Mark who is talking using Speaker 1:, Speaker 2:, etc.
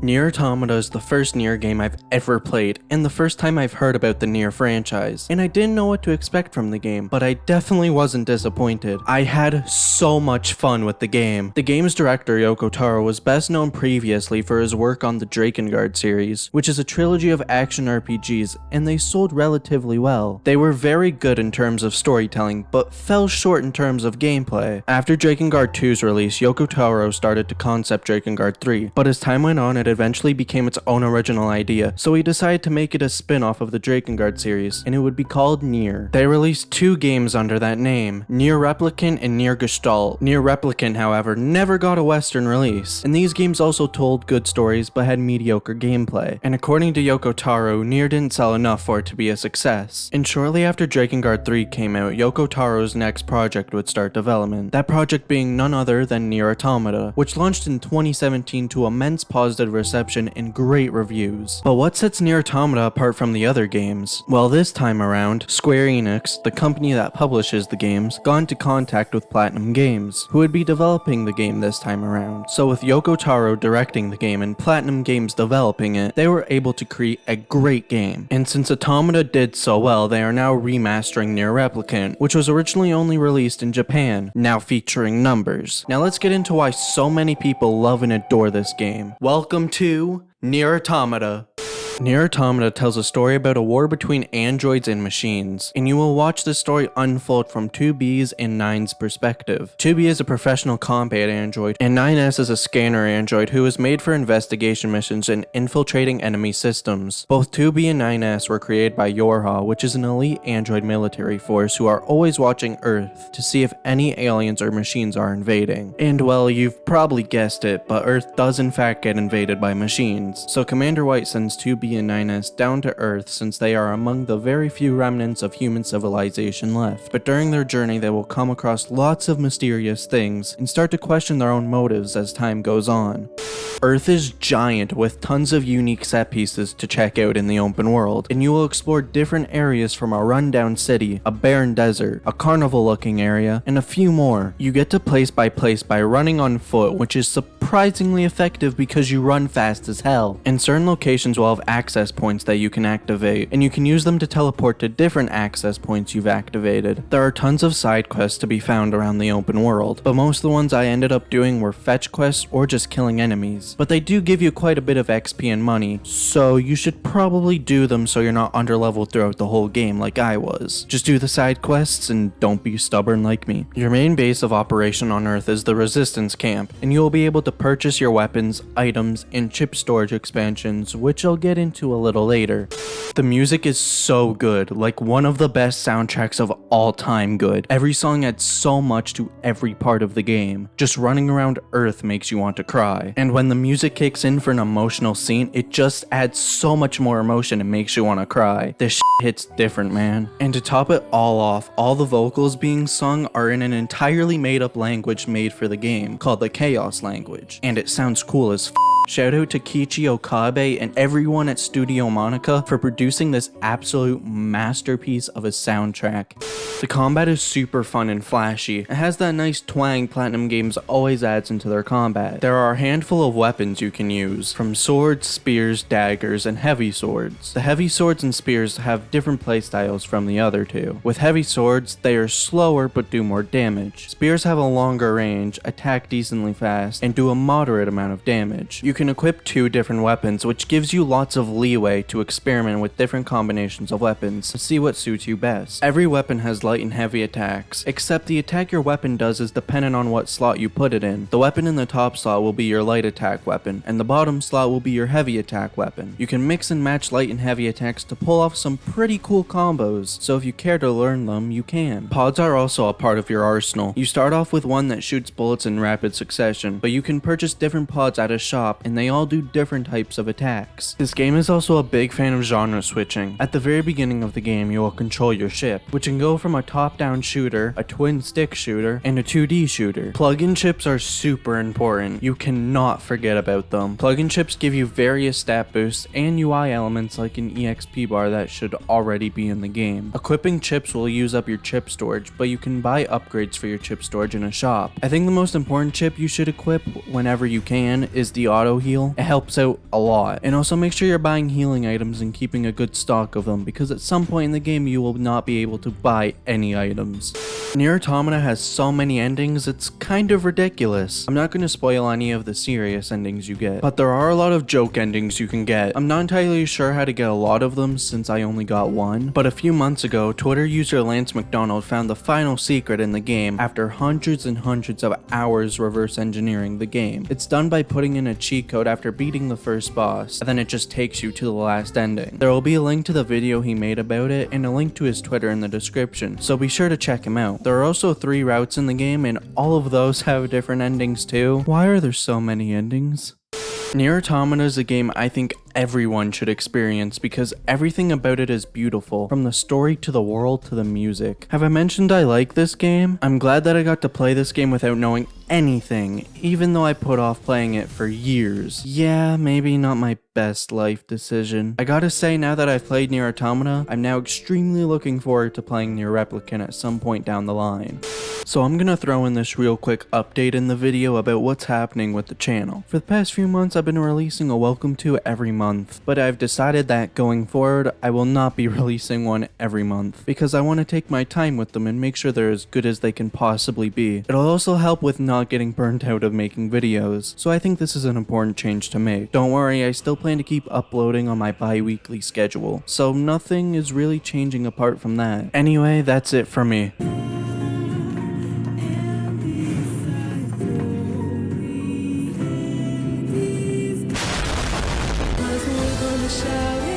Speaker 1: Nier Automata is the first Nier game I've ever played, and the first time I've heard about the Nier franchise, and I didn't know what to expect from the game, but I definitely wasn't disappointed. I had so much fun with the game. The game's director, Yoko Taro, was best known previously for his work on the Drakengard series, which is a trilogy of action RPGs, and they sold relatively well. They were very good in terms of storytelling, but fell short in terms of gameplay. After Drakengard 2's release, Yoko Taro started to concept Drakengard 3, but as time went on, it eventually became its own original idea, so he decided to make it a spin-off of the Drakengard series, and it would be called Nier. They released 2 games under that name, Nier Replicant and Nier Gestalt. Nier Replicant, however, never got a Western release, and these games also told good stories but had mediocre gameplay, and according to Yoko Taro, Nier didn't sell enough for it to be a success. And shortly after Drakengard 3 came out, Yoko Taro's next project would start development, that project being none other than Nier Automata, which launched in 2017 to immense positive reception and great reviews. But what sets Nier Automata apart from the other games? Well, this time around, Square Enix, the company that publishes the games, got into contact with Platinum Games, who would be developing the game this time around. So with Yoko Taro directing the game and Platinum Games developing it, they were able to create a great game. And since Automata did so well, they are now remastering Nier Replicant, which was originally only released in Japan, now featuring numbers. Now let's get into why so many people love and adore this game. Welcome to Nier Automata. Nier Automata tells a story about a war between androids and machines, and you will watch the story unfold from 2B's and 9's perspective. 2B is a professional combat android, and 9S is a scanner android who is made for investigation missions and infiltrating enemy systems. Both 2B and 9S were created by Yorha, which is an elite android military force who are always watching Earth to see if any aliens or machines are invading. And well, you've probably guessed it, but Earth does in fact get invaded by machines, so Commander White sends 2B and 9S down to Earth since they are among the very few remnants of human civilization left. But during their journey they will come across lots of mysterious things and start to question their own motives as time goes on. Earth is giant with tons of unique set pieces to check out in the open world, and you will explore different areas from a rundown city, a barren desert, a carnival looking area, and a few more. You get to place by running on foot, which is surprisingly effective because you run fast as hell. And certain locations will have access points that you can activate, and you can use them to teleport to different access points you've activated. There are tons of side quests to be found around the open world, but most of the ones I ended up doing were fetch quests or just killing enemies. But they do give you quite a bit of XP and money, so you should probably do them so you're not underleveled throughout the whole game like I was. Just do the side quests and don't be stubborn like me. Your main base of operation on Earth is the Resistance Camp, and you will be able to purchase your weapons, items, and chip storage expansions, which I'll get into a little later. The music is so good, like one of the best soundtracks of all time good. Every song adds so much to every part of the game. Just running around Earth makes you want to cry. And when the music kicks in for an emotional scene, it just adds so much more emotion and makes you want to cry. This shit hits different, man. And to top it all off, all the vocals being sung are in an entirely made up language made for the game, called the Chaos language. And it sounds cool as f. Shout out to Kiichi Okabe and everyone at Studio Monica for producing this absolute masterpiece of a soundtrack. The combat is super fun and flashy. It has that nice twang Platinum Games always adds into their combat. There are a handful of weapons you can use, from swords, spears, daggers, and heavy swords. The heavy swords and spears have different playstyles from the other two. With heavy swords, they are slower but do more damage. Spears have a longer range, attack decently fast, and do a moderate amount of damage. You can equip 2 different weapons, which gives you lots of leeway to experiment with different combinations of weapons to see what suits you best. Every weapon has light and heavy attacks, except the attack your weapon does is dependent on what slot you put it in. The weapon in the top slot will be your light attack weapon, and the bottom slot will be your heavy attack weapon. You can mix and match light and heavy attacks to pull off some pretty cool combos, so if you care to learn them, you can. Pods are also a part of your arsenal. You start off with one that shoots bullets in rapid succession, but you can purchase different pods at a shop, and they all do different types of attacks. This game is also a big fan of genre switching. At the very beginning of the game, you will control your ship, which can go from a top-down shooter, a twin-stick shooter, and a 2D shooter. Plug-in chips are super important. You cannot forget about them. Plug-in chips give you various stat boosts and UI elements like an EXP bar that should already be in the game. Equipping chips will use up your chip storage, but you can buy upgrades for your chip storage in a shop. I think the most important chip you should equip whenever you can is the auto heal. It helps out a lot. And also make sure you're buying healing items and keeping a good stock of them, because at some point in the game you will not be able to buy any items. Nier Automata has so many endings, it's kind of ridiculous. I'm not going to spoil any of the serious endings you get, but there are a lot of joke endings you can get. I'm not entirely sure how to get a lot of them since I only got one, but a few months ago, Twitter user Lance McDonald found the final secret in the game after hundreds and hundreds of hours reverse engineering the game. It's done by putting in a cheat code after beating the first boss, and then it just takes you to the last ending. There will be a link to the video he made about it and a link to his Twitter in the description, so be sure to check him out. There are also 3 routes in the game, and all of those have different endings too. Why are there so many endings? Nier Automata is a game I think everyone should experience because everything about it is beautiful, from the story to the world to the music. Have I mentioned I like this game? I'm glad that I got to play this game without knowing anything, even though I put off playing it for years. Yeah, maybe not my best life decision. I gotta say, now that I've played Nier Automata, I'm now extremely looking forward to playing Nier Replicant at some point down the line. So I'm gonna throw in this real quick update in the video about what's happening with the channel. For the past few months I've been releasing a welcome to every month, but I've decided that going forward I will not be releasing one every month because I want to take my time with them and make sure they're as good as they can possibly be. It'll also help with not getting burnt out of making videos, so I think this is an important change to make. Don't worry, I still plan to keep uploading on my bi-weekly schedule, so nothing is really changing apart from that. Anyway, that's it for me.
Speaker 2: Shower.